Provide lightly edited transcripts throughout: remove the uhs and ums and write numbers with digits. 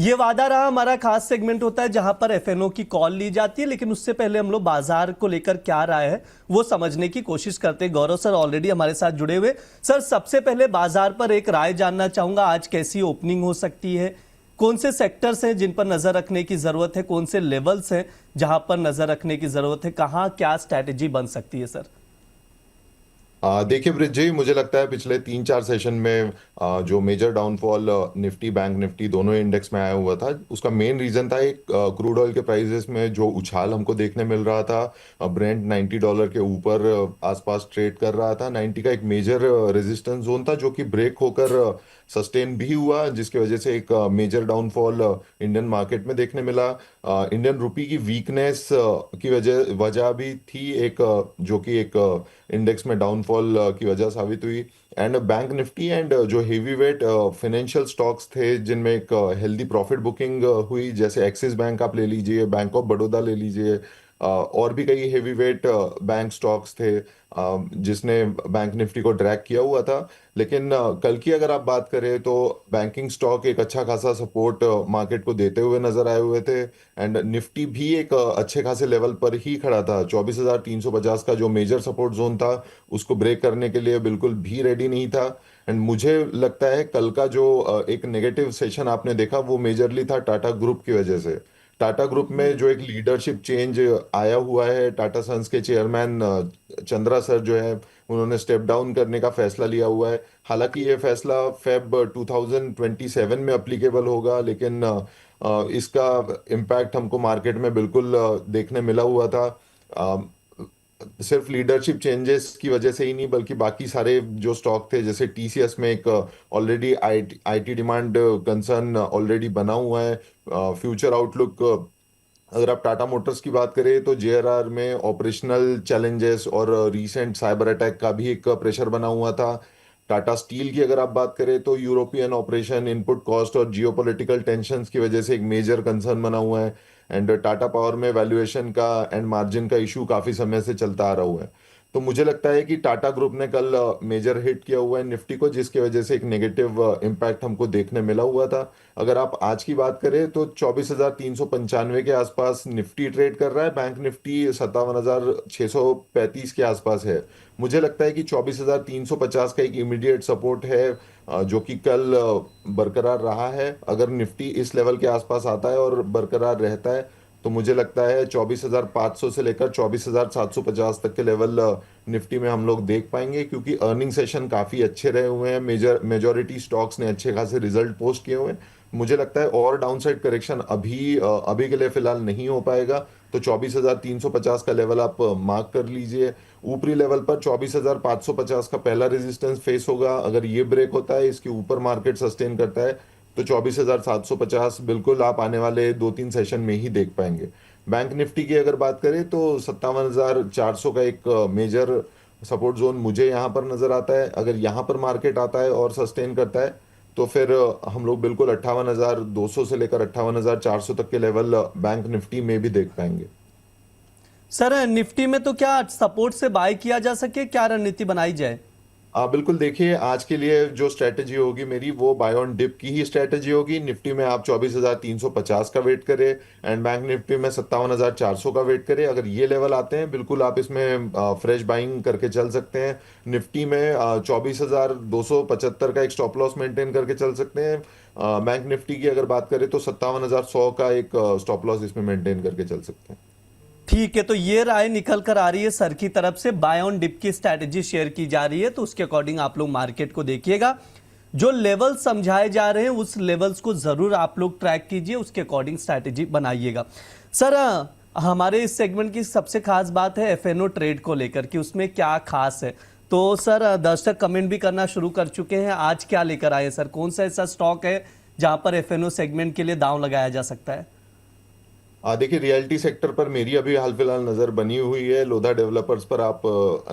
ये वादा रहा हमारा खास सेगमेंट होता है जहां पर एफएनओ की कॉल ली जाती है, लेकिन उससे पहले हम लोग बाजार को लेकर क्या राय है वो समझने की कोशिश करते हैं। गौरव सर ऑलरेडी हमारे साथ जुड़े हुए। सर सबसे पहले बाजार पर एक राय जानना चाहूंगा, आज कैसी ओपनिंग हो सकती है, कौन से सेक्टर्स हैं जिन पर नजर रखने की जरूरत है, कौन से लेवल्स हैं जहां पर नजर रखने की जरूरत है, कहां क्या स्ट्रैटेजी बन सकती है सर? देखिए ब्रिज जी, मुझे लगता है पिछले 3-4 सेशन में जो major downfall Nifty bank Nifty दोनों इंडेक्स में आया हुआ था, उसका मेन रीजन था एक क्रूड ऑयल के प्राइसेस में जो उछाल हमको देखने मिल रहा था। ब्रेंट $90 के ऊपर आसपास ट्रेड कर रहा था। 90 का एक मेजर रेजिस्टेंस जोन था जो कि ब्रेक होकर सस्टेन भी हुआ, जिसकी वजह से एक मेजर डाउनफॉल इंडियन मार्केट में देखने मिला। इंडियन रुपी की वीकनेस की वजह वजह भी थी एक, जो कि एक इंडेक्स में डाउनफॉल की वजह साबित हुई। एंड बैंक निफ्टी एंड जो हेवी वेट फाइनेंशियल स्टॉक्स थे जिनमें एक हेल्दी प्रॉफिट बुकिंग हुई, जैसे एक्सिस बैंक आप ले लीजिए, बैंक ऑफ बड़ौदा ले लीजिए, और भी कई हेवी वेट बैंक स्टॉक्स थे जिसने बैंक निफ्टी को ड्रैग किया हुआ था। लेकिन कल की अगर आप बात करें तो बैंकिंग स्टॉक एक अच्छा खासा सपोर्ट मार्केट को देते हुए नजर आए हुए थे। एंड निफ्टी भी एक अच्छे खासे लेवल पर ही खड़ा था। 24,350 का जो मेजर सपोर्ट जोन था उसको ब्रेक करने के लिए बिल्कुल भी रेडी नहीं था। एंड मुझे लगता है कल का जो एक नेगेटिव सेशन आपने देखा वो मेजरली था टाटा ग्रुप की वजह से। टाटा ग्रुप में जो एक लीडरशिप चेंज आया हुआ है, टाटा सन्स के चेयरमैन चंद्रा सर जो है उन्होंने स्टेप डाउन करने का फैसला लिया हुआ है। हालांकि ये फैसला फेब 2027 में अप्लीकेबल होगा, लेकिन इसका इम्पैक्ट हमको मार्केट में बिल्कुल देखने मिला हुआ था। अ, सिर्फ लीडरशिप चेंजेस की वजह से ही नहीं, बल्कि बाकी सारे जो स्टॉक थे जैसे टीसीएस में एक already IT demand concern already बना हुआ है। फ्यूचर आउटलुक अगर आप टाटा मोटर्स की बात करें तो जेआरआर में ऑपरेशनल चैलेंजेस और रीसेंट साइबर अटैक का भी एक प्रेशर बना हुआ था। टाटा स्टील की अगर आप बात करें तो यूरोपियन ऑपरेशन, इनपुट कॉस्ट और जियोपॉलिटिकल टेंशंस की वजह से एक मेजर कंसर्न बना हुआ है। एंड टाटा पावर में वैल्यूएशन का एंड मार्जिन का इशू काफी समय से चलता आ रहा हुआ है। तो मुझे लगता है कि टाटा ग्रुप ने कल मेजर हिट किया हुआ है निफ्टी को, जिसकी वजह से एक नेगेटिव इम्पैक्ट हमको देखने मिला हुआ था। अगर आप आज की बात करें तो 24,395 के आसपास निफ्टी ट्रेड कर रहा है, बैंक निफ्टी 57,635 के आसपास है। मुझे लगता है कि 24,350 का एक इमीडिएट सपोर्ट है जो कि कल बरकरार रहा है। अगर निफ्टी इस लेवल के आसपास आता है और बरकरार रहता है तो मुझे लगता है 24,500 से लेकर 24,750 तक के लेवल निफ्टी में हम लोग देख पाएंगे, क्योंकि अर्निंग सेशन काफ़ी अच्छे रहे हुए हैं। मेजॉरिटी स्टॉक्स ने अच्छे खासे रिजल्ट पोस्ट किए हुए हैं। मुझे लगता है और डाउनसाइड करेक्शन अभी के लिए फिलहाल नहीं हो पाएगा। तो 24,350 का लेवल आप मार्क कर लीजिए। ऊपरी लेवल पर 24,550 का पहला रेजिस्टेंस फेस होगा। अगर ये ब्रेक होता है, इसके ऊपर मार्केट सस्टेन करता है, तो 24,750 बिल्कुल आप आने वाले 2-3 सेशन में ही देख पाएंगे। बैंक निफ्टी की अगर बात करें तो 57,400 का एक मेजर सपोर्ट जोन मुझे यहाँ पर नजर आता है। अगर यहाँ पर मार्केट आता है और सस्टेन करता है तो फिर हम लोग बिल्कुल 58,200 से लेकर 58,400 तक के लेवल बैंक निफ्टी में भी देख पाएंगे। सर निफ्टी में तो क्या सपोर्ट से बाय किया जा सके, क्या रणनीति बनाई जाए? बिल्कुल, देखिए आज के लिए जो स्ट्रेटजी होगी मेरी वो बाय ऑन डिप की ही स्ट्रेटजी होगी। निफ्टी में आप 24,350 का वेट करें एंड बैंक निफ्टी में 57,400 का वेट करें। अगर ये लेवल आते हैं बिल्कुल आप इसमें फ्रेश बाइंग करके चल सकते हैं। निफ्टी में 24,275 का एक स्टॉप लॉस मेंटेन करके चल सकते हैं। बैंक निफ्टी की अगर बात करें तो 57,100 का एक स्टॉप लॉस इसमें मेंटेन करके चल सकते हैं। ठीक है, तो ये राय निकल कर आ रही है सर की तरफ से, बाय ऑन डिप की स्ट्रैटेजी शेयर की जा रही है, तो उसके अकॉर्डिंग आप लोग मार्केट को देखिएगा। जो लेवल समझाए जा रहे हैं उस लेवल्स को जरूर आप लोग ट्रैक कीजिए, उसके अकॉर्डिंग स्ट्रैटेजी बनाइएगा। सर हमारे इस सेगमेंट की सबसे खास बात है एफएनओ ट्रेड को लेकर कि उसमें क्या खास है। तो सर दर्शक कमेंट भी करना शुरू कर चुके हैं, आज क्या लेकर आए सर, कौन सा ऐसा स्टॉक है जहां पर एफएनओ सेगमेंट के लिए दांव लगाया जा सकता है? देखिए रियलिटी सेक्टर पर मेरी अभी हाल फिलहाल नज़र बनी हुई है। लोधा डेवलपर्स पर आप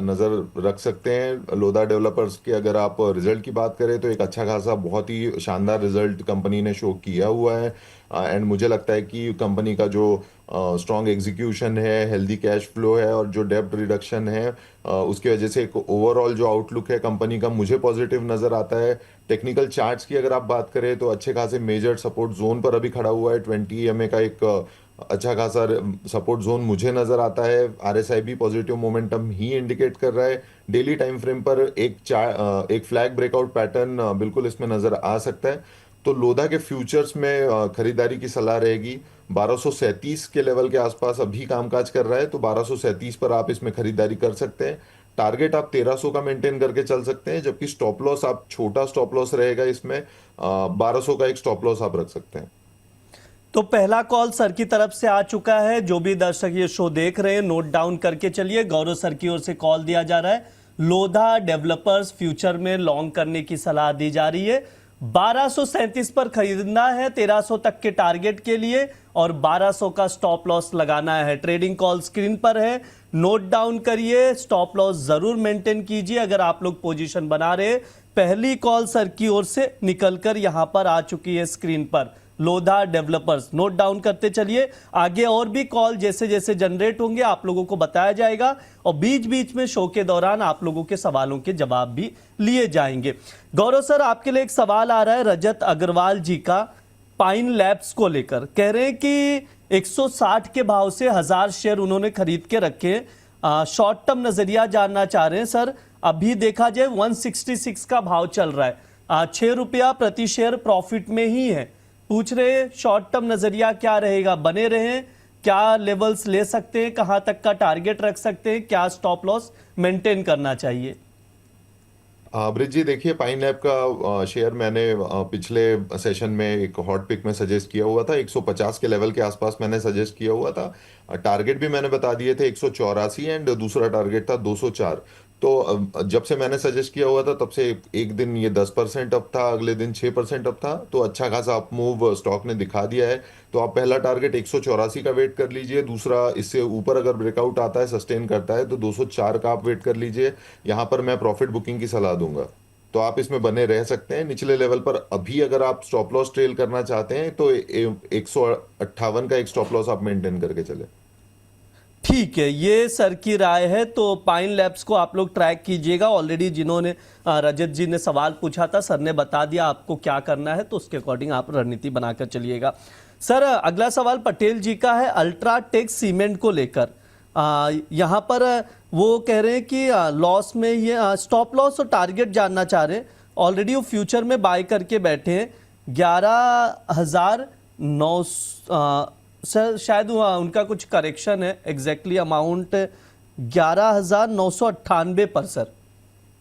नज़र रख सकते हैं। लोधा डेवलपर्स के अगर आप रिजल्ट की बात करें तो एक अच्छा खासा बहुत ही शानदार रिजल्ट कंपनी ने शो किया हुआ है। एंड मुझे लगता है कि कंपनी का जो स्ट्रॉन्ग एग्जीक्यूशन है, हेल्दी कैश फ्लो है और जो डेब्ट रिडक्शन है, उसकी वजह से एक ओवरऑल जो आउटलुक है कंपनी का मुझे पॉजिटिव नज़र आता है। टेक्निकल चार्ट्स की अगर आप बात करें तो अच्छे खासे मेजर सपोर्ट जोन पर अभी खड़ा हुआ है। 20 EMA का एक अच्छा खासा सपोर्ट जोन मुझे नजर आता है। RSI भी पॉजिटिव मोमेंटम ही इंडिकेट कर रहा है। डेली टाइम फ्रेम पर एक फ्लैग ब्रेकआउट पैटर्न बिल्कुल इसमें नजर आ सकता है। तो लोधा के फ्यूचर्स में खरीदारी की सलाह रहेगी। 1237 के लेवल के आसपास अभी कामकाज कर रहा है, तो 1237 पर आप इसमें खरीदारी कर सकते हैं। टारगेट आप 1300 का मेंटेन करके चल सकते हैं, जबकि स्टॉप लॉस आप छोटा स्टॉप लॉस रहेगा इसमें 1200 का एक स्टॉप लॉस आप रख सकते हैं। तो पहला कॉल सर की तरफ से आ चुका है। जो भी दर्शक ये शो देख रहे हैं नोट डाउन करके चलिए। गौरव सर की ओर से कॉल दिया जा रहा है। लोधा डेवलपर्स फ्यूचर में लॉन्ग करने की सलाह दी जा रही है। 1237 पर खरीदना है 1300 तक के टारगेट के लिए और 1200 का स्टॉप लॉस लगाना है। ट्रेडिंग कॉल स्क्रीन पर है, नोट डाउन करिए। स्टॉप लॉस जरूर मेंटेन कीजिए अगर आप लोग पोजीशन बना रहे हैं। पहली कॉल सर की ओर से निकलकर यहां पर आ चुकी है स्क्रीन पर। लोधा डेवलपर्स नोट डाउन करते चलिए। आगे और भी कॉल जैसे जैसे जनरेट होंगे आप लोगों को बताया जाएगा और बीच बीच में शो के दौरान आप लोगों के सवालों के जवाब भी लिए जाएंगे। गौरव सर, आपके लिए एक सवाल आ रहा है रजत अग्रवाल जी का, पाइन लैब्स को लेकर। कह रहे हैं कि 160 के भाव से 1000 शेयर उन्होंने खरीद के रखे। शॉर्ट टर्म नजरिया जानना चाह रहे हैं सर। अभी देखा जाए 166 का भाव चल रहा है, 6 रुपया प्रति शेयर प्रॉफिट में ही है। पूछ रहे शॉर्ट टर्म नजरिया क्या रहेगा, बने रहें, क्या लेवल्स ले सकते हैं, कहां तक का टारगेट रख सकते हैं, क्या स्टॉप लॉस मेंटेन करना चाहिए? ब्रिज जी देखिए, पाइन लैब का शेयर मैंने पिछले सेशन में एक हॉट पिक में सजेस्ट किया हुआ था। 150 के लेवल के आसपास मैंने सजेस्ट किया हुआ था। टारगेट भी मैंने बता दिए थे 184 एंड दूसरा टारगेट था 204। तो जब से मैंने सजेस्ट किया हुआ था तब से एक दिन ये 10% अप था, अगले दिन 6% अप था। तो अच्छा खासा अप मूव स्टॉक ने दिखा दिया है। तो आप पहला टारगेट 184 का वेट कर लीजिए। दूसरा, इससे ऊपर अगर ब्रेकआउट आता है, सस्टेन करता है, तो 204 का आप वेट कर लीजिए। यहाँ पर मैं प्रॉफिट बुकिंग की सलाह दूंगा। तो आप इसमें बने रह सकते हैं। निचले लेवल पर अभी अगर आप स्टॉप लॉस ट्रेल करना चाहते हैं तो 158 का एक स्टॉप लॉस आप मेंटेन करके चले। ठीक है, ये सर की राय है। तो पाइन लैब्स को आप लोग ट्रैक कीजिएगा। ऑलरेडी जिन्होंने रजत जी ने सवाल पूछा था, सर ने बता दिया आपको क्या करना है, तो उसके अकॉर्डिंग आप रणनीति बनाकर चलिएगा। सर, अगला सवाल पटेल जी का है अल्ट्राटेक सीमेंट को लेकर। यहाँ पर वो कह रहे हैं कि लॉस में ये स्टॉप लॉस और टारगेट जानना चाह रहे हैं। ऑलरेडी वो फ्यूचर में बाय करके बैठे हैं 11,900। सर शायद उनका कुछ करेक्शन है, एग्जैक्टली अमाउंट 11,998 पर। सर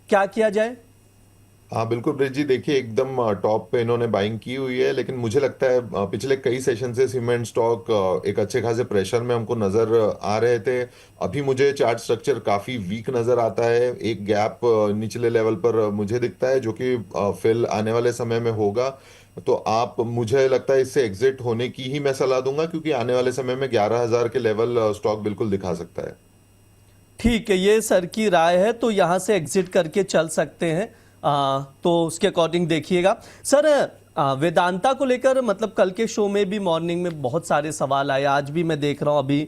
क्या किया जाए? हाँ बिल्कुल ब्रिज जी, देखिए एकदम टॉप पे इन्होंने बाइंग की हुई है, लेकिन मुझे लगता है पिछले कई सेशन से सीमेंट स्टॉक एक अच्छे खासे प्रेशर में हमको नजर आ रहे थे। अभी मुझे चार्ट स्ट्रक्चर काफी वीक नजर आता है। एक गैप निचले लेवल पर मुझे दिखता है जो कि फिल आने वाले समय में होगा। तो आप, मुझे लगता है इससे एग्जिट होने की ही मैं सलाह दूंगा, क्योंकि आने वाले समय में 11,000 के लेवल स्टॉक बिल्कुल दिखा सकता है। ठीक है, ये सर की राय है, तो यहाँ से एग्जिट करके चल सकते हैं। तो उसके अकॉर्डिंग देखिएगा। सर, वेदांता को लेकर मतलब कल के शो में भी मॉर्निंग में बहुत सारे सवाल आए, आज भी मैं देख रहा हूँ। अभी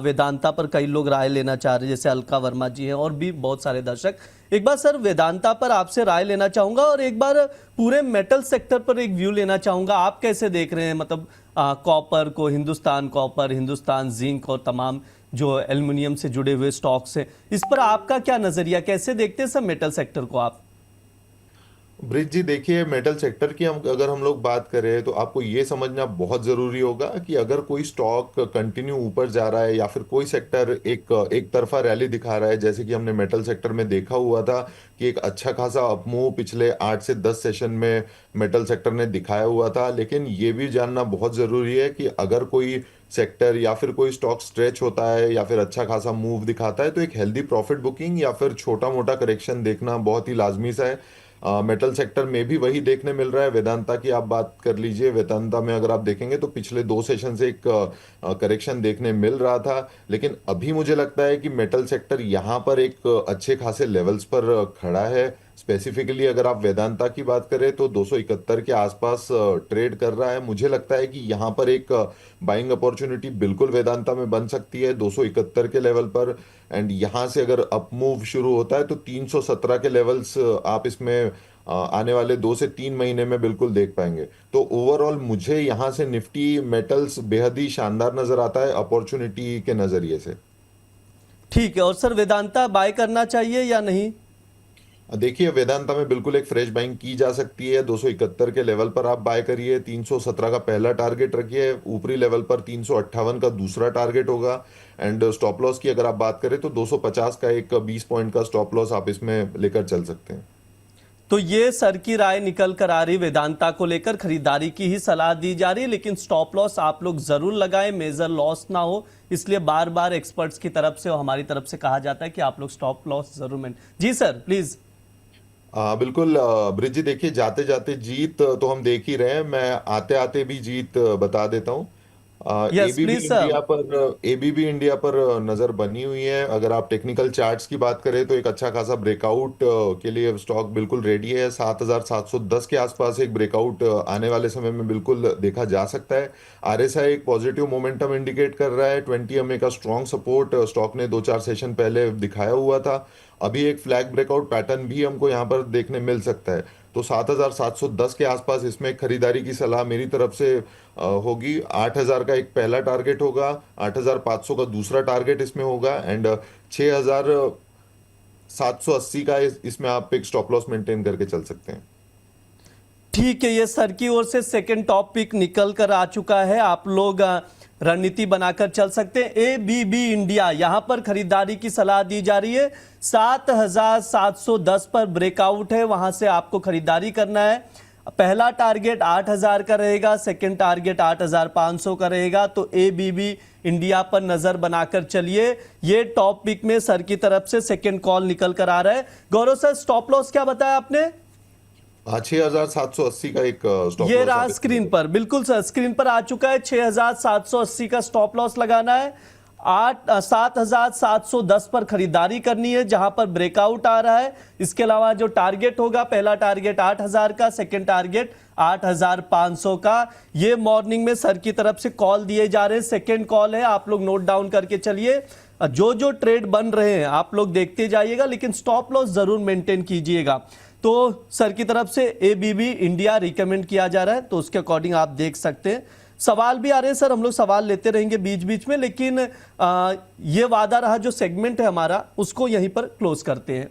वेदांता पर कई लोग राय लेना चाह रहे हैं, जैसे अलका वर्मा जी हैं और भी बहुत सारे दर्शक। एक बार सर वेदांता पर आपसे राय लेना चाहूंगा और एक बार पूरे मेटल सेक्टर पर एक व्यू लेना चाहूंगा। आप कैसे देख रहे हैं, मतलब कॉपर को, हिंदुस्तान कॉपर, हिंदुस्तान जिंक और तमाम जो एल्युमिनियम से जुड़े हुए स्टॉक्स हैं, इस पर आपका क्या नजरिया, कैसे देखते हैं सब मेटल सेक्टर को आप? ब्रिज जी देखिए, मेटल सेक्टर की अगर हम लोग बात करें तो आपको ये समझना बहुत ज़रूरी होगा कि अगर कोई स्टॉक कंटिन्यू ऊपर जा रहा है या फिर कोई सेक्टर एक तरफा रैली दिखा रहा है, जैसे कि हमने मेटल सेक्टर में देखा हुआ था कि एक अच्छा खासा अपमूव पिछले 8 से 10 सेशन में मेटल सेक्टर ने दिखाया हुआ था। लेकिन ये भी जानना बहुत ज़रूरी है कि अगर कोई सेक्टर या फिर कोई स्टॉक स्ट्रेच होता है या फिर अच्छा खासा मूव दिखाता है, तो एक हेल्दी प्रॉफिट बुकिंग या फिर छोटा मोटा करेक्शन देखना बहुत ही लाजमी सा है। मेटल सेक्टर में भी वही देखने मिल रहा है। वेदांता की आप बात कर लीजिए, वेदांता में अगर आप देखेंगे तो पिछले 2 सेशन से एक करेक्शन देखने मिल रहा था। लेकिन अभी मुझे लगता है कि मेटल सेक्टर यहाँ पर एक अच्छे खासे लेवल्स पर खड़ा है। स्पेसिफिकली अगर आप वेदांता की बात करें तो 271 के आसपास ट्रेड कर रहा है। मुझे लगता है कि यहाँ पर एक बाइंग अपॉर्चुनिटी बिल्कुल वेदांता में बन सकती है 271 के लेवल पर। एंड यहाँ से अगर अप मूव शुरू होता है तो 317 के लेवल्स आप इसमें आने वाले 2 से 3 महीने में बिल्कुल देख पाएंगे। तो ओवरऑल मुझे यहाँ से निफ्टी मेटल्स बेहद ही शानदार नजर आता है अपॉर्चुनिटी के नजरिए से। ठीक है, और सर वेदांता बाय करना चाहिए या नहीं? देखिए वेदांता में बिल्कुल एक फ्रेश बाइंग की जा सकती है। 271 के लेवल पर आप बाय करिए, 317 का पहला टारगेट रखिए, ऊपरी लेवल पर 358 का दूसरा टारगेट होगा। एंड स्टॉप लॉस की अगर आप बात करें तो 250 का एक 20 पॉइंट का स्टॉप लॉस आप इसमें लेकर चल सकते हैं। तो ये सर की राय निकल कर आ रही, वेदांता को लेकर खरीदारी की ही सलाह दी जा रही है, लेकिन स्टॉप लॉस आप लोग जरूर लगाएं, मेजर लॉस ना हो। इसलिए बार बार एक्सपर्ट्स की तरफ से और हमारी तरफ से कहा जाता है कि आप लोग स्टॉप लॉस जरूर में। जी सर प्लीज। बिल्कुल ब्रिज जी, देखिए जाते जाते जीत तो हम देख ही रहे हैं, मैं आते आते भी जीत बता देता हूँ। Yes please sir. ABB India पर नजर बनी हुई है। अगर आप टेक्निकल चार्ट्स की बात करें तो एक अच्छा खासा ब्रेकआउट के लिए स्टॉक बिल्कुल रेडी है। 7710 के आसपास एक ब्रेकआउट आने वाले समय में बिल्कुल देखा जा सकता है। आरएसआई एक पॉजिटिव मोमेंटम इंडिकेट कर रहा है। 20 एमए का स्ट्रॉन्ग सपोर्ट स्टॉक ने 2-4 सेशन पहले दिखाया हुआ था। अभी एक फ्लैग ब्रेकआउट पैटर्न भी हमको यहाँ पर देखने मिल सकता है। तो 7710 के आसपास इसमें खरीदारी की सलाह मेरी तरफ से होगी। 8000 का एक पहला टारगेट होगा, 8500 का दूसरा टारगेट इसमें होगा, एंड 6780 का इसमें आप एक स्टॉप लॉस मेंटेन करके चल सकते हैं। ठीक है, ये सर की ओर से सेकंड टॉपिक निकल कर आ चुका है। आप लोग रणनीति बनाकर चल सकते हैं। एबीबी इंडिया, यहां पर खरीदारी की सलाह दी जा रही है। 7710 पर ब्रेकआउट है, वहां से आपको खरीदारी करना है। पहला टारगेट 8000 का रहेगा, सेकंड टारगेट 8500 का रहेगा। तो एबीबी इंडिया पर नजर बनाकर चलिए। ये टॉप पिक में सर की तरफ से सेकंड कॉल निकल कर आ रहा है। गौरव सर, स्टॉप लॉस क्या बताया आपने? 6780 का एक स्टॉप ये लॉस रहा स्क्रीन पर, बिल्कुल सर स्क्रीन पर आ चुका है। 6780 का स्टॉप लॉस लगाना है। 7710 पर खरीदारी करनी है, जहां पर ब्रेकआउट आ रहा है। इसके अलावा जो टारगेट होगा, पहला टारगेट 8000 का, सेकंड टारगेट 8500 का। ये मॉर्निंग में सर की तरफ से कॉल दिए जा रहे हैं, सेकंड कॉल है, आप लोग नोट डाउन करके चलिए। जो जो ट्रेड बन रहे हैं आप लोग देखते जाइएगा, लेकिन स्टॉप लॉस जरूर मेंटेन कीजिएगा। तो सर की तरफ से एबीबी इंडिया रिकमेंड किया जा रहा है, तो उसके अकॉर्डिंग आप देख सकते हैं। सवाल भी आ रहे हैं सर, हम लोग सवाल लेते रहेंगे बीच बीच में, लेकिन ये वादा रहा जो सेगमेंट है हमारा, उसको यहीं पर क्लोज करते हैं।